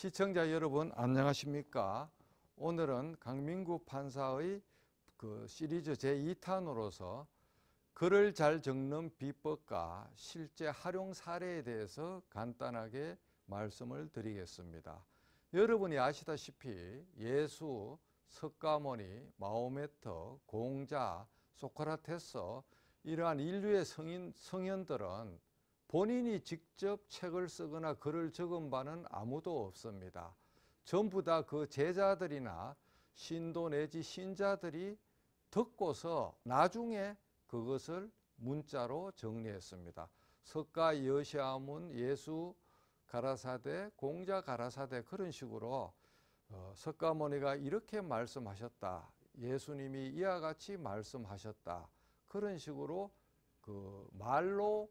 시청자 여러분 안녕하십니까? 오늘은 강민구 판사의 시리즈 제2탄으로서 글을 잘 적는 비법과 실제 활용 사례에 대해서 간단하게 말씀을 드리겠습니다. 여러분이 아시다시피 예수, 석가모니, 마호메트, 공자, 소크라테스 이러한 인류의 성현들은 본인이 직접 책을 쓰거나 글을 적은 바는 아무도 없습니다. 전부 다 그 제자들이나 신도 내지 신자들이 듣고서 나중에 그것을 문자로 정리했습니다. 석가 여시아문, 예수 가라사대, 공자 가라사대 그런 식으로 석가모니가 이렇게 말씀하셨다. 예수님이 이와 같이 말씀하셨다. 그런 식으로 그 말로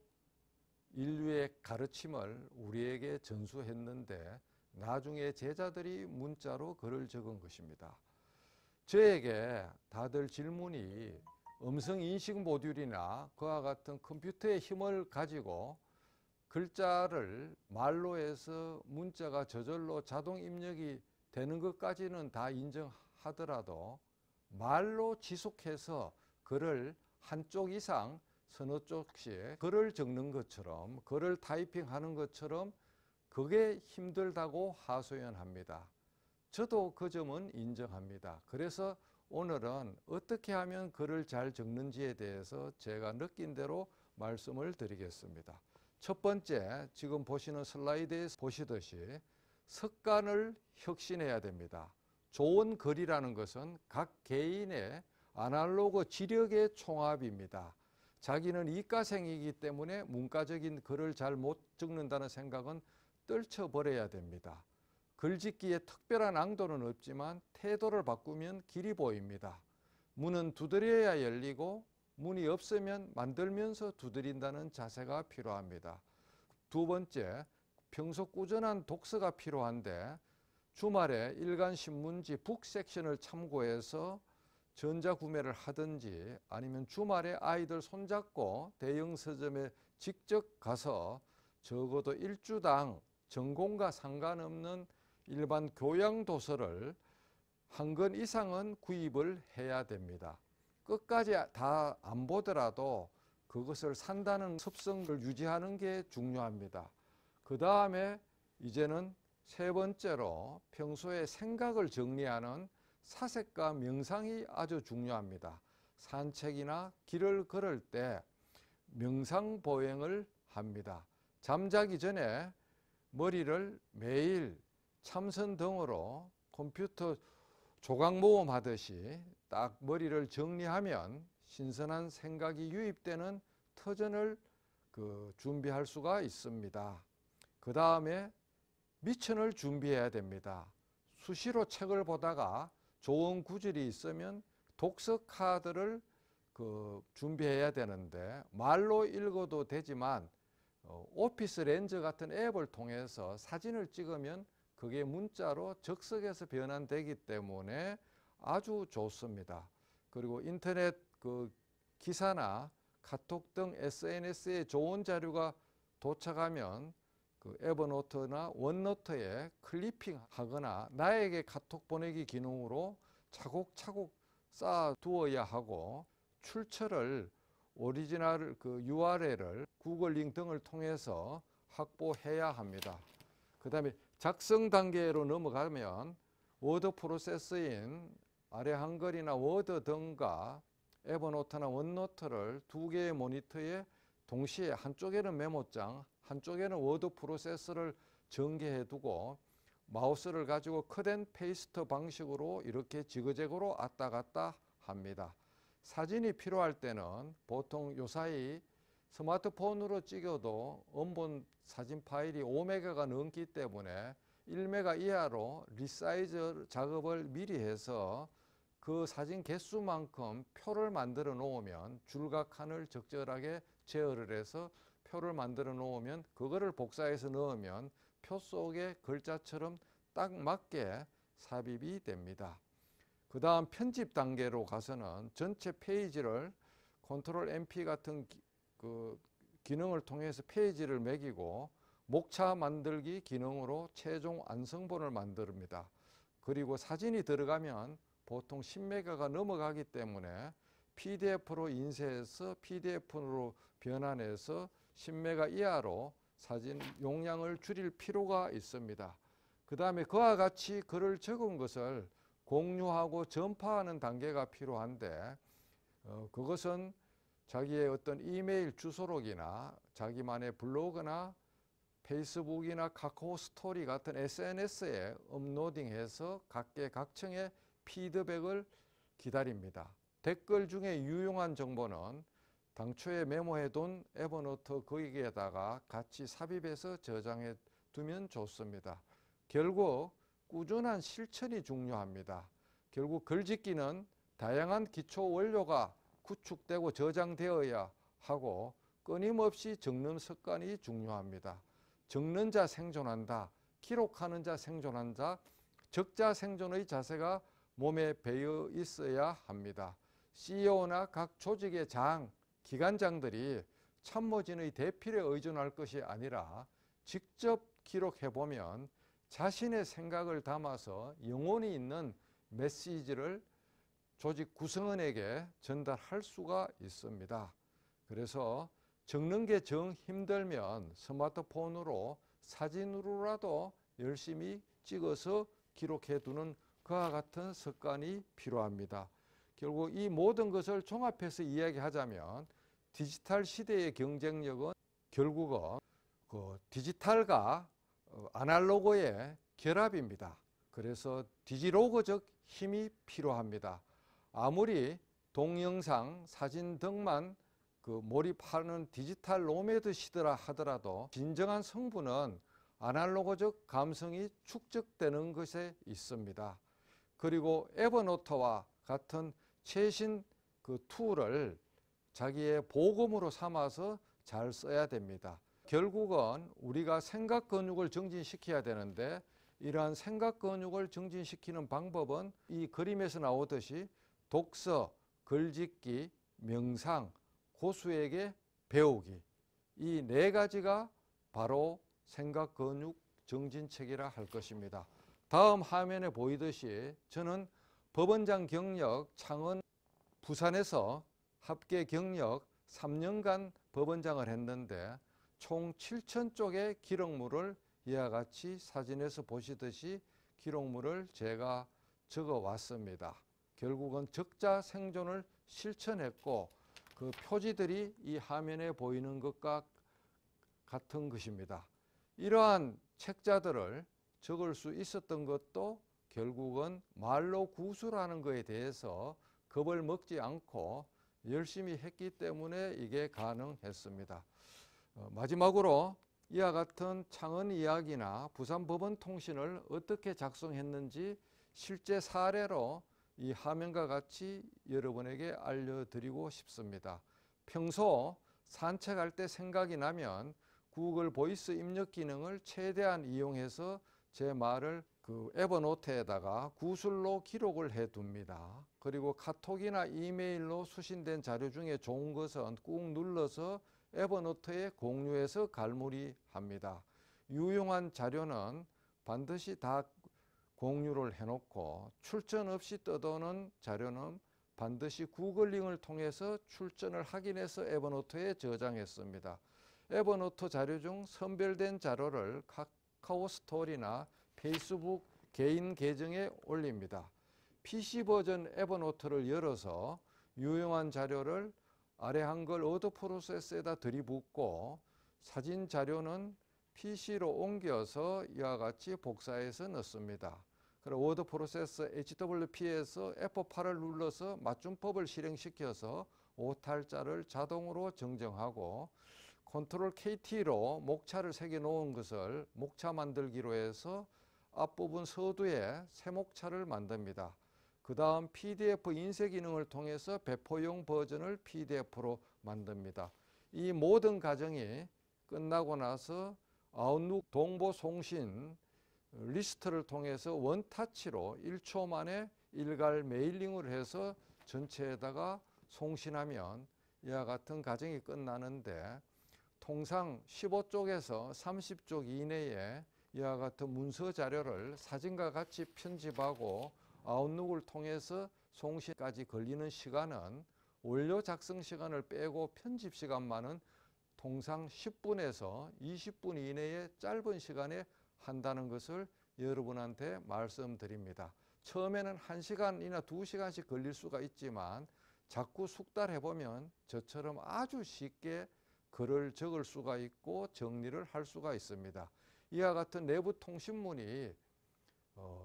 인류의 가르침을 우리에게 전수했는데 나중에 제자들이 문자로 글을 적은 것입니다. 저에게 다들 질문이 음성인식 모듈이나 그와 같은 컴퓨터의 힘을 가지고 글자를 말로 해서 문자가 저절로 자동 입력이 되는 것까지는 다 인정하더라도 말로 지속해서 글을 한쪽 이상 서너 쪽씩 글을 적는 것처럼 글을 타이핑하는 것처럼 그게 힘들다고 하소연합니다. 저도 그 점은 인정합니다. 그래서 오늘은 어떻게 하면 글을 잘 적는지에 대해서 제가 느낀 대로 말씀을 드리겠습니다. 첫 번째, 지금 보시는 슬라이드에서 보시듯이 습관을 혁신해야 됩니다. 좋은 글이라는 것은 각 개인의 아날로그 지력의 총합입니다. 자기는 이과생이기 때문에 문과적인 글을 잘 못 적는다는 생각은 떨쳐버려야 됩니다. 글짓기에 특별한 앙도는 없지만 태도를 바꾸면 길이 보입니다. 문은 두드려야 열리고 문이 없으면 만들면서 두드린다는 자세가 필요합니다. 두 번째, 평소 꾸준한 독서가 필요한데 주말에 일간신문지 북섹션을 참고해서 전자구매를 하든지 아니면 주말에 아이들 손잡고 대형 서점에 직접 가서 적어도 일주당 전공과 상관없는 일반 교양 도서를 한 권 이상은 구입을 해야 됩니다. 끝까지 다 안 보더라도 그것을 산다는 습성을 유지하는 게 중요합니다. 그 다음에 이제는 세 번째로 평소에 생각을 정리하는 사색과 명상이 아주 중요합니다. 산책이나 길을 걸을 때 명상 보행을 합니다. 잠자기 전에 머리를 매일 참선등으로 컴퓨터 조각 모음 하듯이 딱 머리를 정리하면 신선한 생각이 유입되는 터전을 준비할 수가 있습니다. 그 다음에 미천을 준비해야 됩니다. 수시로 책을 보다가 좋은 구절이 있으면 독서 카드를 준비해야 되는데 말로 읽어도 되지만 오피스 렌즈 같은 앱을 통해서 사진을 찍으면 그게 문자로 적석에서 변환되기 때문에 아주 좋습니다. 그리고 인터넷 기사나 카톡 등 SNS에 좋은 자료가 도착하면 에버노트나 원노트에 클리핑 하거나 나에게 카톡 보내기 기능으로 차곡차곡 쌓아 두어야 하고 출처를 오리지널 URL을 구글 링크 등을 통해서 확보해야 합니다. 그 다음에 작성 단계로 넘어가면 워드 프로세서인 아래 한글이나 워드 등과 에버노트나 원노트를 두 개의 모니터에 동시에 한쪽에는 메모장, 한쪽에는 워드 프로세서를 전개해 두고 마우스를 가지고 컷앤 페이스트 방식으로 이렇게 지그재그로 왔다 갔다 합니다. 사진이 필요할 때는 보통 요사이 스마트폰으로 찍어도 원본 사진 파일이 5메가가 넘기 때문에 1메가 이하로 리사이즈 작업을 미리 해서 그 사진 개수만큼 표를 만들어 놓으면 줄과 칸을 적절하게 제어를 해서 표를 만들어 놓으면 그거를 복사해서 넣으면 표 속에 글자처럼 딱 맞게 삽입이 됩니다. 그 다음 편집 단계로 가서는 전체 페이지를 컨트롤 MP 같은 기능을 통해서 페이지를 매기고 목차 만들기 기능으로 최종 완성본을 만듭니다. 그리고 사진이 들어가면 보통 10메가가 넘어가기 때문에 PDF로 인쇄해서 PDF로 변환해서 10메가 이하로 사진 용량을 줄일 필요가 있습니다. 그 다음에 그와 같이 글을 적은 것을 공유하고 전파하는 단계가 필요한데 그것은 자기의 어떤 이메일 주소록이나 자기만의 블로그나 페이스북이나 카카오 스토리 같은 SNS에 업로딩해서 각계각층의 피드백을 기다립니다. 댓글 중에 유용한 정보는 당초에 메모해둔 에버노트 거기에다가 같이 삽입해서 저장해 두면 좋습니다. 결국 꾸준한 실천이 중요합니다. 결국 글짓기는 다양한 기초 원료가 구축되고 저장되어야 하고 끊임없이 적는 습관이 중요합니다. 적는 자 생존한다, 기록하는 자 생존한다, 적자 생존의 자세가 몸에 배어 있어야 합니다. CEO나 각 조직의 장, 기관장들이 참모진의 대필에 의존할 것이 아니라 직접 기록해보면 자신의 생각을 담아서 영혼이 있는 메시지를 조직 구성원에게 전달할 수가 있습니다. 그래서 적는 게 정 힘들면 스마트폰으로 사진으로라도 열심히 찍어서 기록해 두는 그와 같은 습관이 필요합니다. 결국 이 모든 것을 종합해서 이야기하자면 디지털 시대의 경쟁력은 결국은 그 디지털과 아날로그의 결합입니다. 그래서 디지로그적 힘이 필요합니다. 아무리 동영상, 사진 등만 몰입하는 디지털 노매드 시대라 하더라도 진정한 성분은 아날로그적 감성이 축적되는 것에 있습니다. 그리고 에버노트와 같은 최신 툴을 자기의 보금으로 삼아서 잘 써야 됩니다. 결국은 우리가 생각 근육을 정진시켜야 되는데 이러한 생각 근육을 정진시키는 방법은 이 그림에서 나오듯이 독서, 글짓기, 명상, 고수에게 배우기, 이 네 가지가 바로 생각 근육 정진책이라 할 것입니다. 다음 화면에 보이듯이 저는 법원장 경력 창원 부산에서 합계 경력 3년간 법원장을 했는데 총 7,000쪽의 기록물을 이와 같이 사진에서 보시듯이 기록물을 제가 적어 왔습니다. 결국은 적자 생존을 실천했고 그 표지들이 이 화면에 보이는 것과 같은 것입니다. 이러한 책자들을 적을 수 있었던 것도 결국은 말로 구술하는 것에 대해서 겁을 먹지 않고 열심히 했기 때문에 이게 가능했습니다. 마지막으로 이와 같은 창원 이야기나 부산 법원 통신을 어떻게 작성했는지 실제 사례로 이 화면과 같이 여러분에게 알려드리고 싶습니다. 평소 산책할 때 생각이 나면 구글 보이스 입력 기능을 최대한 이용해서 제 말을 에버노트에다가 구술로 기록을 해 둡니다. 그리고 카톡이나 이메일로 수신된 자료 중에 좋은 것은 꾹 눌러서 에버노트에 공유해서 갈무리합니다. 유용한 자료는 반드시 다 공유를 해놓고 출전 없이 떠도는 자료는 반드시 구글 링크를 통해서 출전을 확인해서 에버노트에 저장했습니다. 에버노트 자료 중 선별된 자료를 카카오 스토리나 페이스북 개인 계정에 올립니다. PC 버전 에버노트를 열어서 유용한 자료를 아래 한글 워드 프로세서에다 들이붓고 사진 자료는 PC로 옮겨서 이와 같이 복사해서 넣습니다. 그리고 워드 프로세서 HWP에서 F8을 눌러서 맞춤법을 실행시켜서 오탈자를 자동으로 정정하고 컨트롤 KT로 목차를 새겨 놓은 것을 목차 만들기로 해서 앞부분 서두에 새 목차를 만듭니다. 그 다음 PDF 인쇄 기능을 통해서 배포용 버전을 PDF로 만듭니다. 이 모든 과정이 끝나고 나서 아웃룩 동보 송신 리스트를 통해서 원타치로 1초 만에 일괄 메일링을 해서 전체에다가 송신하면 이와 같은 과정이 끝나는데 통상 15쪽에서 30쪽 이내에 이와 같은 문서 자료를 사진과 같이 편집하고 아웃룩을 통해서 송신까지 걸리는 시간은 원료 작성 시간을 빼고 편집 시간만은 통상 10분에서 20분 이내의 짧은 시간에 한다는 것을 여러분한테 말씀드립니다. 처음에는 1시간이나 2시간씩 걸릴 수가 있지만 자꾸 숙달해 보면 저처럼 아주 쉽게 글을 적을 수가 있고 정리를 할 수가 있습니다. 이와 같은 내부 통신문이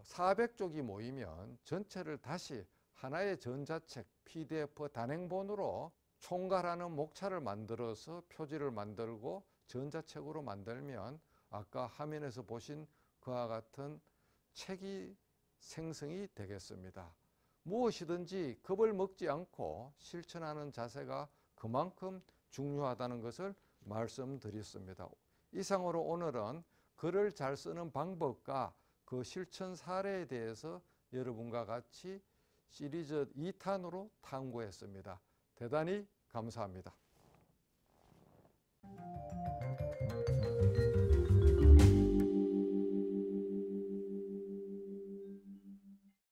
400쪽이 모이면 전체를 다시 하나의 전자책 PDF 단행본으로 총괄하는 목차를 만들어서 표지를 만들고 전자책으로 만들면 아까 화면에서 보신 그와 같은 책이 생성이 되겠습니다. 무엇이든지 겁을 먹지 않고 실천하는 자세가 그만큼 중요하다는 것을 말씀드렸습니다. 이상으로 오늘은 글을 잘 쓰는 방법과 그 실천 사례에 대해서 여러분과 같이 시리즈 2탄으로 탐구했습니다. 대단히 감사합니다.